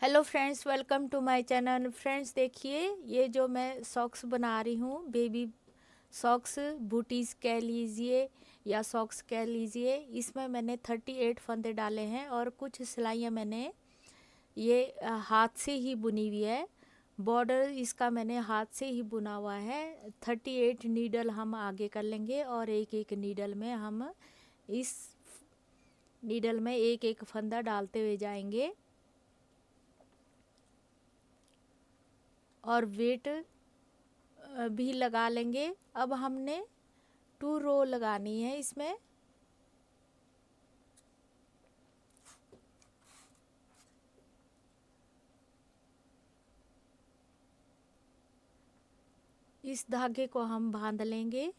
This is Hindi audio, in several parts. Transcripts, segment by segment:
Hello friends, welcome to my channel. Friends देखिए, ये जो मैं सॉक्स बना रही हूँ, बेबी सॉक्स, बूटीज़ कह लीजिए या सॉक्स कह लीजिए। इसमें मैंने 38 फंदे डाले हैं और कुछ सिलाइयाँ मैंने ये हाथ से ही बुनी हुई है। बॉर्डर इसका मैंने हाथ से ही बुना हुआ है। 38 नीडल हम आगे कर लेंगे और एक एक नीडल में हम इस नीडल में एक एक फंदा डालते हुए जाएंगे और वेट भी लगा लेंगे। अब हमने 2 रो लगानी है इसमें। इस धागे को हम बांध लेंगे।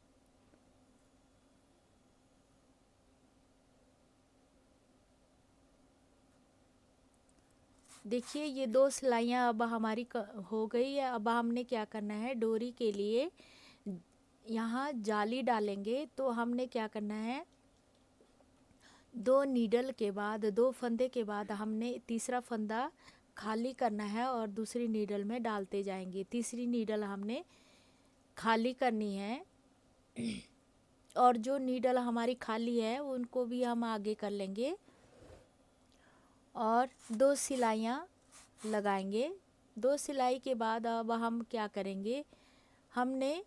देखिए, ये 2 सिलाइयाँ अब हमारी हो गई है। अब हमने क्या करना है, डोरी के लिए यहाँ जाली डालेंगे। तो हमने क्या करना है, 2 नीडल के बाद, 2 फंदे के बाद हमने तीसरा फंदा खाली करना है और दूसरी नीडल में डालते जाएंगे। तीसरी नीडल हमने खाली करनी है और जो नीडल हमारी खाली है उनको भी हम आगे कर लेंगे और 2 सिलाइयाँ लगाएंगे। 2 सिलाई के बाद अब हम क्या करेंगे, हमने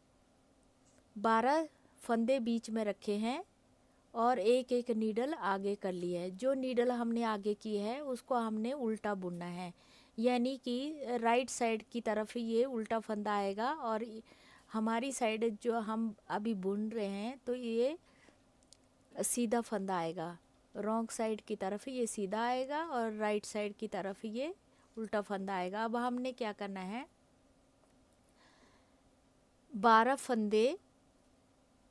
12 फंदे बीच में रखे हैं और एक एक नीडल आगे कर ली है। जो नीडल हमने आगे की है उसको हमने उल्टा बुनना है, यानी कि राइट साइड की तरफ ये उल्टा फंदा आएगा और हमारी साइड जो हम अभी बुन रहे हैं तो ये सीधा फंदा आएगा। रॉन्ग साइड की तरफ ये सीधा आएगा और राइट साइड की तरफ ये उल्टा फंदा आएगा। अब हमने क्या करना है, 12 फंदे,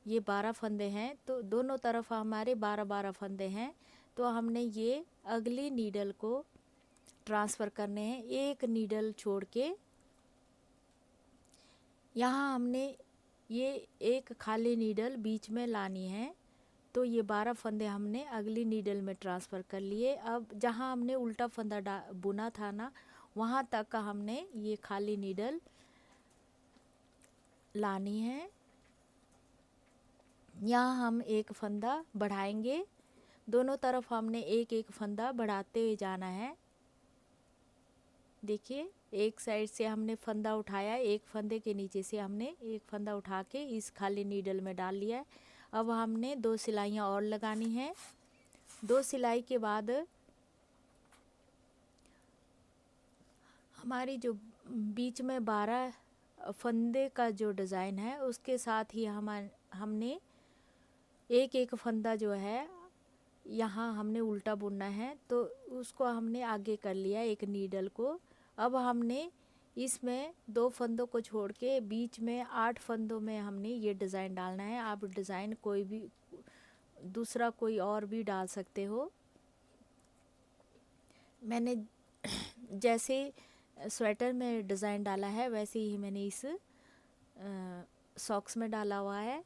ये 12 फंदे हैं तो दोनों तरफ हमारे 12-12 फंदे हैं। तो हमने ये अगली नीडल को ट्रांसफ़र करने हैं, एक नीडल छोड़ के। यहाँ हमने ये एक खाली नीडल बीच में लानी है। तो ये 12 फंदे हमने अगली नीडल में ट्रांसफ़र कर लिए। अब जहाँ हमने उल्टा फंदा बुना था ना, वहाँ तक का हमने ये खाली नीडल लानी है। यहाँ हम एक फंदा बढ़ाएंगे। दोनों तरफ हमने एक एक फंदा बढ़ाते हुए जाना है। देखिए, एक साइड से हमने फंदा उठाया, एक फंदे के नीचे से हमने एक फंदा उठा के इस खाली नीडल में डाल लिया है। अब हमने 2 सिलाइयाँ और लगानी है। 2 सिलाई के बाद हमारी जो बीच में 12 फंदे का जो डिज़ाइन है उसके साथ ही हमने एक एक फंदा जो है यहाँ हमने उल्टा बुनना है। तो उसको हमने आगे कर लिया एक नीडल को। अब हमने इसमें 2 फंदों को छोड़ के बीच में 8 फंदों में हमने ये डिज़ाइन डालना है। आप डिज़ाइन कोई भी दूसरा कोई और भी डाल सकते हो। मैंने जैसे स्वेटर में डिज़ाइन डाला है वैसे ही मैंने इस सॉक्स में डाला हुआ है।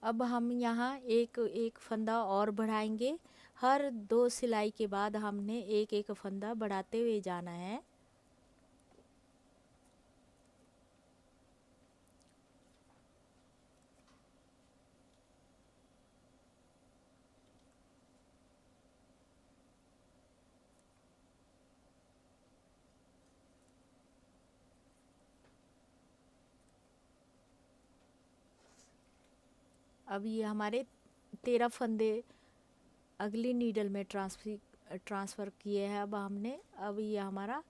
अब हम यहाँ एक एक फंदा और बढ़ाएंगे। हर 2 सिलाई के बाद हमने एक एक फंदा बढ़ाते हुए जाना है। अब ये हमारे 13 फंदे अगली नीडल में ट्रांसफ़र किए हैं। अब ये हमारा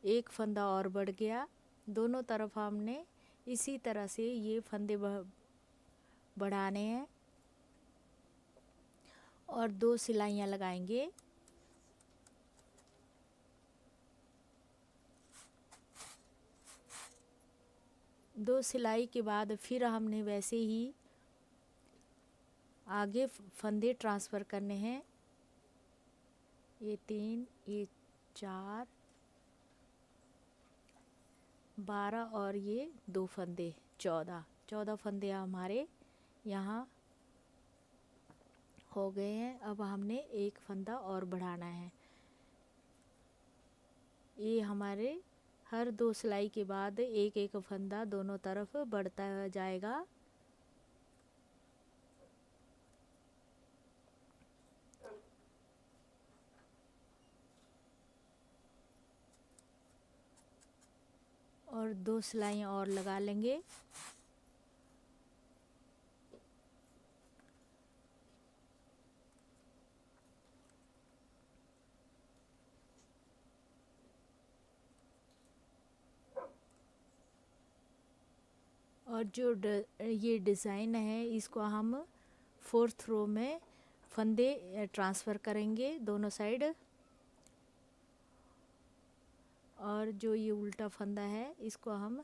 एक फंदा और बढ़ गया। दोनों तरफ हमने इसी तरह से ये फंदे बढ़ाने हैं और 2 सिलाइयाँ लगाएंगे। दो सिलाई के बाद फिर हमने वैसे ही आगे फंदे ट्रांसफ़र करने हैं। ये 3, ये 4, 12 और ये 2 फंदे 14 फंदे हमारे यहाँ हो गए हैं। अब हमने एक फंदा और बढ़ाना है। ये हमारे हर 2 सिलाई के बाद एक एक फंदा दोनों तरफ बढ़ता जाएगा। और 2 सिलाइयाँ और लगा लेंगे। और जो ये डिज़ाइन है इसको हम 4th रो में फंदे ट्रांसफ़र करेंगे दोनों साइड। और जो ये उल्टा फंदा है इसको हम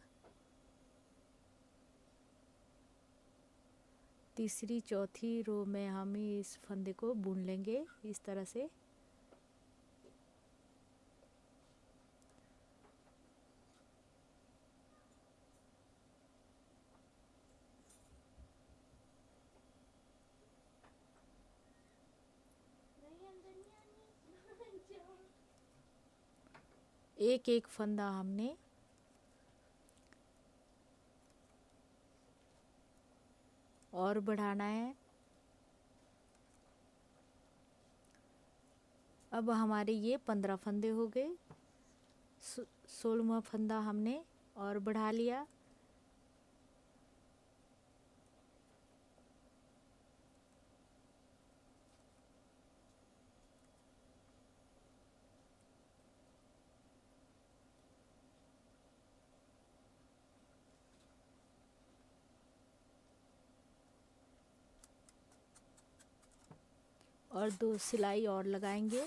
तीसरी चौथी रो में हम इस फंदे को बुन लेंगे इस तरह से। एक एक फंदा हमने और बढ़ाना है। अब हमारे ये 15 फंदे हो गए। 16वां फंदा हमने और बढ़ा लिया। और 2 सिलाई और लगाएंगे।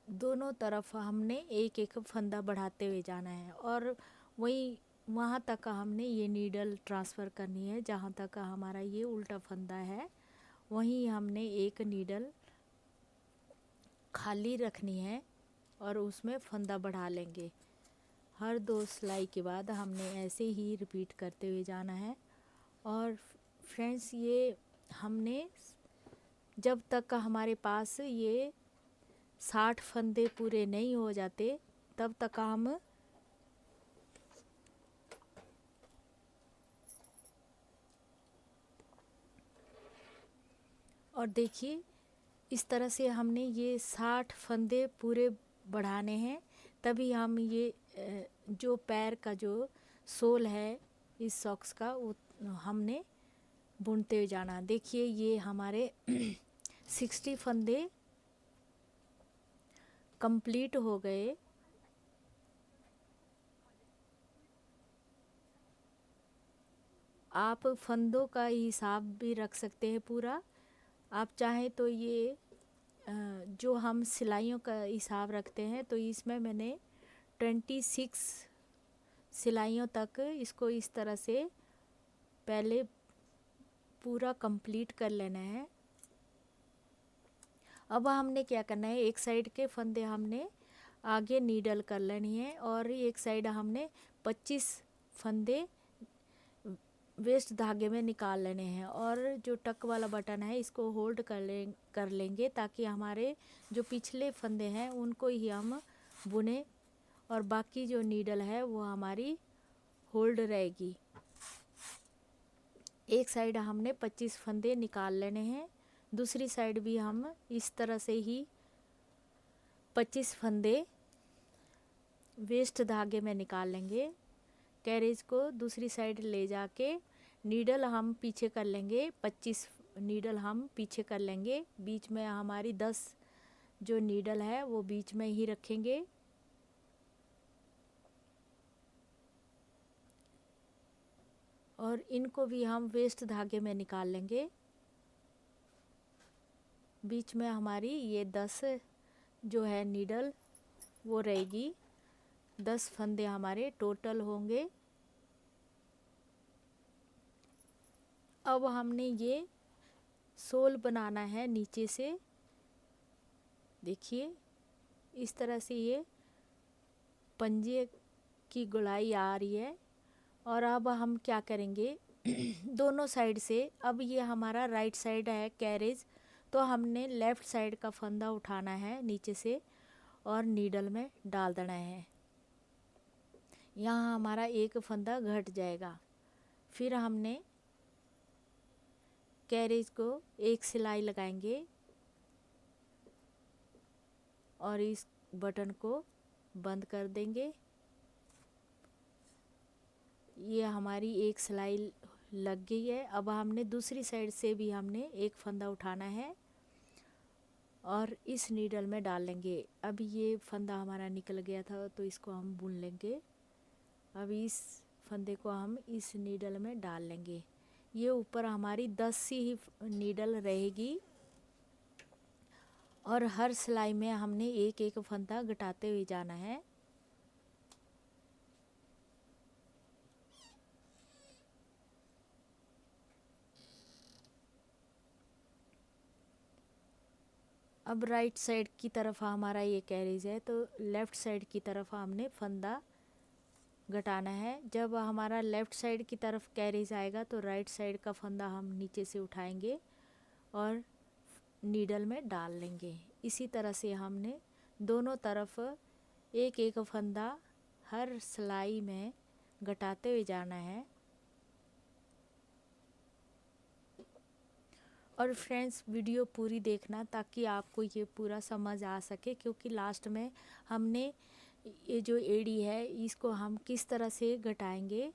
दोनों तरफ हमने एक एक फंदा बढ़ाते हुए जाना है और वही वहाँ तक हमने ये नीडल ट्रांसफ़र करनी है जहाँ तक हमारा ये उल्टा फंदा है। वहीं हमने एक नीडल खाली रखनी है और उसमें फंदा बढ़ा लेंगे। हर 2 सिलाई के बाद हमने ऐसे ही रिपीट करते हुए जाना है। और फ्रेंड्स ये हमने जब तक हमारे पास ये 60 फंदे पूरे नहीं हो जाते तब तक हम और देखिए इस तरह से हमने ये 60 फंदे पूरे बढ़ाने हैं। तभी हम ये जो पैर का जो सोल है इस सॉक्स का वो हमने बुनते हुए जाना। देखिए ये हमारे 60 फंदे कंप्लीट हो गए। आप फंदों का हिसाब भी रख सकते हैं पूरा। आप चाहें तो ये जो हम सिलाइयों का हिसाब रखते हैं तो इसमें मैंने 26 सिलाइयों तक इसको इस तरह से पहले पूरा कंप्लीट कर लेना है। अब हमने क्या करना है, एक साइड के फंदे हमने आगे नीडल कर लेनी है और एक साइड हमने 25 फंदे वेस्ट धागे में निकाल लेने हैं। और जो टक वाला बटन है इसको होल्ड कर लेंगे ताकि हमारे जो पिछले फंदे हैं उनको ही हम बुने और बाकी जो नीडल है वो हमारी होल्ड रहेगी। एक साइड हमने 25 फंदे निकाल लेने हैं, दूसरी साइड भी हम इस तरह से ही 25 फंदे वेस्ट धागे में निकाल लेंगे। कैरेज को दूसरी साइड ले जाके नीडल हम पीछे कर लेंगे, 25 नीडल हम पीछे कर लेंगे। बीच में हमारी 10 जो नीडल है वो बीच में ही रखेंगे। और इनको भी हम वेस्ट धागे में निकाल लेंगे। बीच में हमारी ये 10 जो है नीडल वो रहेगी। 10 फंदे हमारे टोटल होंगे। अब हमने ये सोल बनाना है नीचे से। देखिए इस तरह से ये पंजे की गोलाई आ रही है। और अब हम क्या करेंगे दोनों साइड से, अब ये हमारा राइट साइड है कैरेज, तो हमने लेफ़्ट साइड का फंदा उठाना है नीचे से और नीडल में डाल देना है। यहाँ हमारा एक फंदा घट जाएगा। फिर हमने कैरेज को एक सिलाई लगाएंगे और इस बटन को बंद कर देंगे। ये हमारी एक सिलाई लग गई है। अब हमने दूसरी साइड से भी हमने एक फंदा उठाना है और इस नीडल में डाल लेंगे। अब ये फंदा हमारा निकल गया था तो इसको हम बुन लेंगे। अब इस फंदे को हम इस नीडल में डाल लेंगे। ये ऊपर हमारी 10 सी ही नीडल रहेगी और हर सिलाई में हमने एक एक फंदा घटाते हुए जाना है। अब राइट साइड की तरफ हमारा ये कैरेज है तो लेफ़्ट साइड की तरफ हमने फंदा घटाना है। जब हमारा लेफ़्ट साइड की तरफ कैरेज आएगा तो राइट साइड का फंदा हम नीचे से उठाएंगे और नीडल में डाल लेंगे। इसी तरह से हमने दोनों तरफ एक एक फंदा हर सिलाई में घटाते हुए जाना है। और फ्रेंड्स वीडियो पूरी देखना ताकि आपको ये पूरा समझ आ सके, क्योंकि लास्ट में हमने ये जो एड़ी है इसको हम किस तरह से घटाएंगे,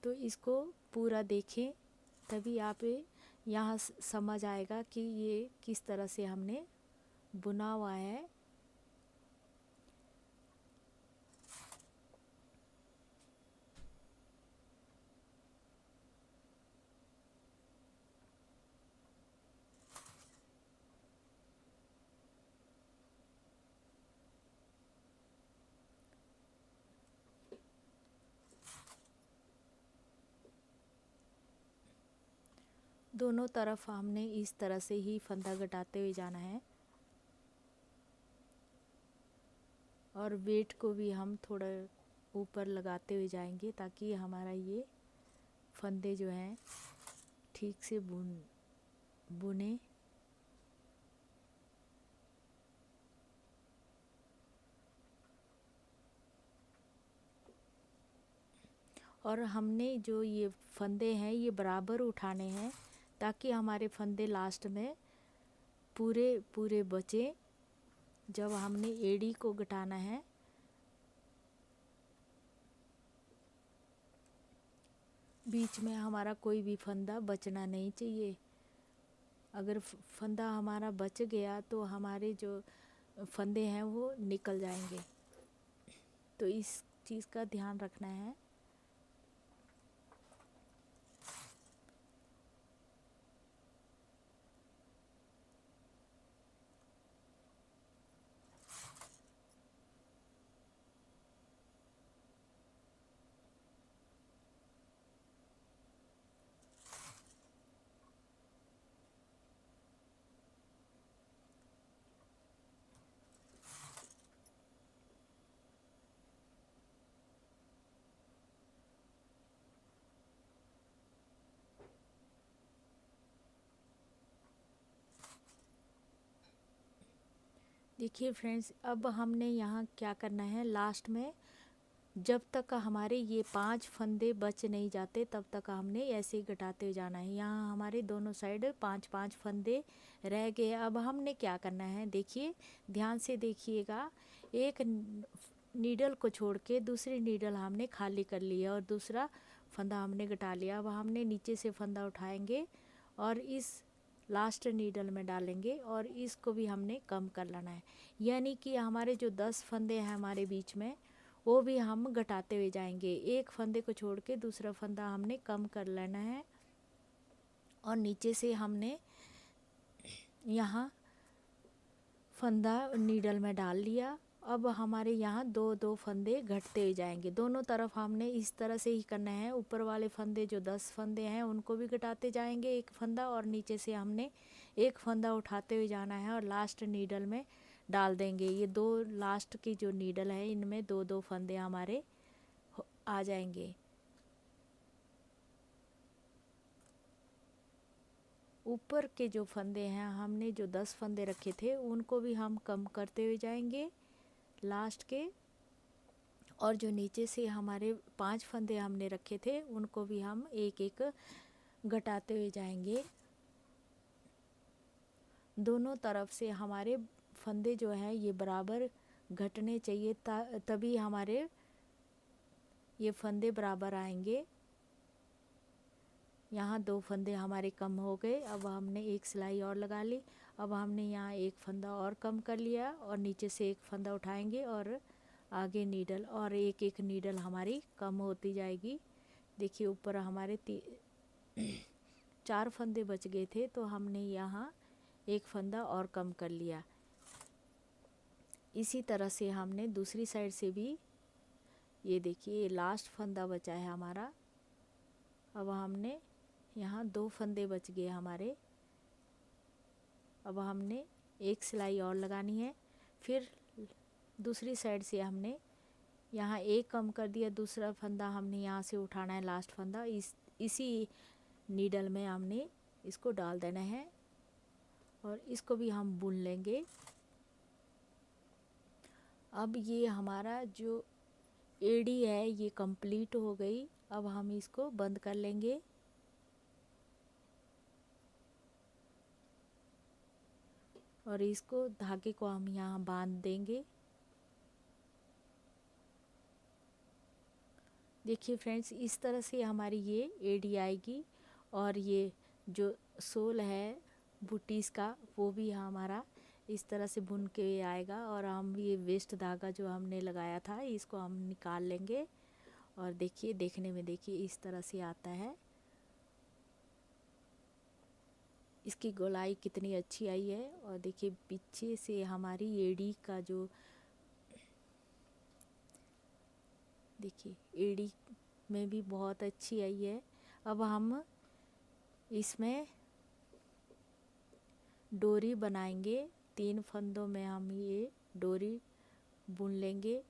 तो इसको पूरा देखें तभी आप यहाँ समझ आएगा कि ये किस तरह से हमने बुना हुआ है। दोनों तरफ हमने इस तरह से ही फंदा घटाते हुए जाना है और वेट को भी हम थोड़ा ऊपर लगाते हुए जाएंगे ताकि हमारा ये फंदे जो हैं ठीक से बुने। और हमने जो ये फंदे हैं ये बराबर उठाने हैं ताकि हमारे फंदे लास्ट में पूरे पूरे बचे जब हमने एड़ी को घटाना है। बीच में हमारा कोई भी फंदा बचना नहीं चाहिए। अगर फंदा हमारा बच गया तो हमारे जो फंदे हैं वो निकल जाएंगे, तो इस चीज़ का ध्यान रखना है। देखिए फ्रेंड्स, अब हमने यहाँ क्या करना है, लास्ट में जब तक हमारे ये 5 फंदे बच नहीं जाते तब तक हमने ऐसे ही घटाते हुए जाना है। यहाँ हमारे दोनों साइड 5-5 फंदे रह गए। अब हमने क्या करना है, देखिए ध्यान से देखिएगा। एक नीडल को छोड़ के दूसरी नीडल हमने खाली कर लिया और दूसरा फंदा हमने घटा लिया। अब हमने नीचे से फंदा उठाएंगे और इस लास्ट नीडल में डालेंगे और इसको भी हमने कम कर लेना है। यानी कि हमारे जो 10 फंदे हैं हमारे बीच में वो भी हम घटाते हुए जाएंगे। एक फंदे को छोड़ के दूसरा फंदा हमने कम कर लेना है और नीचे से हमने यहाँ फंदा नीडल में डाल लिया अब हमारे यहाँ दो दो फंदे घटते हुए जाएंगे। दोनों तरफ हमने इस तरह से ही करना है। ऊपर वाले फंदे जो 10 फंदे हैं उनको भी घटाते जाएंगे एक फंदा, और नीचे से हमने एक फंदा उठाते हुए जाना है और लास्ट नीडल में डाल देंगे। ये दो लास्ट की जो नीडल है इनमें दो दो फंदे हमारे आ जाएंगे। ऊपर के जो फंदे हैं हमने जो 10 फंदे रखे थे उनको भी हम कम करते हुए जाएंगे लास्ट के, और जो नीचे से हमारे 5 फंदे हमने रखे थे उनको भी हम एक एक घटाते हुए जाएंगे। दोनों तरफ से हमारे फंदे जो हैं ये बराबर घटने चाहिए, तभी हमारे ये फंदे बराबर आएंगे। यहाँ 2 फंदे हमारे कम हो गए। अब हमने एक सिलाई और लगा ली। अब हमने यहाँ एक फंदा और कम कर लिया और नीचे से एक फंदा उठाएंगे और आगे नीडल, और एक एक नीडल हमारी कम होती जाएगी। देखिए ऊपर हमारे 4 फंदे बच गए थे तो हमने यहाँ एक फंदा और कम कर लिया। इसी तरह से हमने दूसरी साइड से भी, ये देखिए लास्ट फंदा बचा है हमारा। अब हमने यहाँ 2 फंदे बच गए हमारे। अब हमने एक सिलाई और लगानी है। फिर दूसरी साइड से हमने यहाँ एक कम कर दिया, दूसरा फंदा हमने यहाँ से उठाना है लास्ट फंदा, इसी नीडल में हमने इसको डाल देना है और इसको भी हम बुन लेंगे। अब ये हमारा जो एड़ी है ये कंप्लीट हो गई। अब हम इसको बंद कर लेंगे। और इसको धागे को हम यहाँ बांध देंगे। देखिए फ्रेंड्स, इस तरह से हमारी ये एड़ी आएगी और ये जो सोल है बूटीज़ का वो भी हमारा इस तरह से बुन के आएगा। और हम ये वेस्ट धागा जो हमने लगाया था इसको हम निकाल लेंगे और देखिए देखने में देखिए इस तरह से आता है। इसकी गोलाई कितनी अच्छी आई है। और देखिए पीछे से हमारी एड़ी का जो, देखिए एड़ी में भी बहुत अच्छी आई है। अब हम इसमें डोरी बनाएंगे। 3 फंदों में हम ये डोरी बुन लेंगे।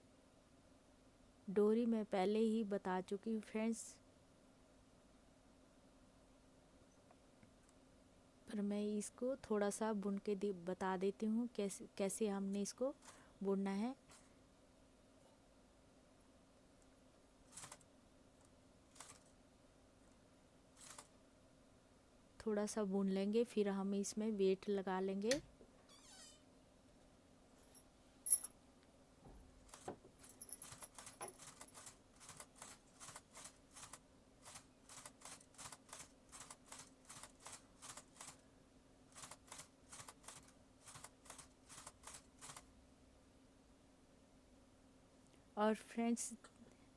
डोरी मैं पहले ही बता चुकी हूँ फ्रेंड्स, पर मैं इसको थोड़ा सा बुन के बता देती हूँ कैसे कैसे हमने इसको बुनना है। थोड़ा सा बुन लेंगे फिर हम इसमें वेट लगा लेंगे। और फ्रेंड्स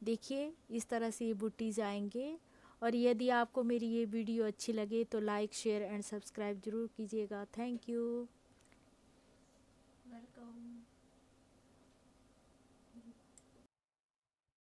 देखिए इस तरह से ये बूटीज़ आएंगे। और यदि आपको मेरी ये वीडियो अच्छी लगे तो लाइक शेयर एंड सब्सक्राइब ज़रूर कीजिएगा। Thank you.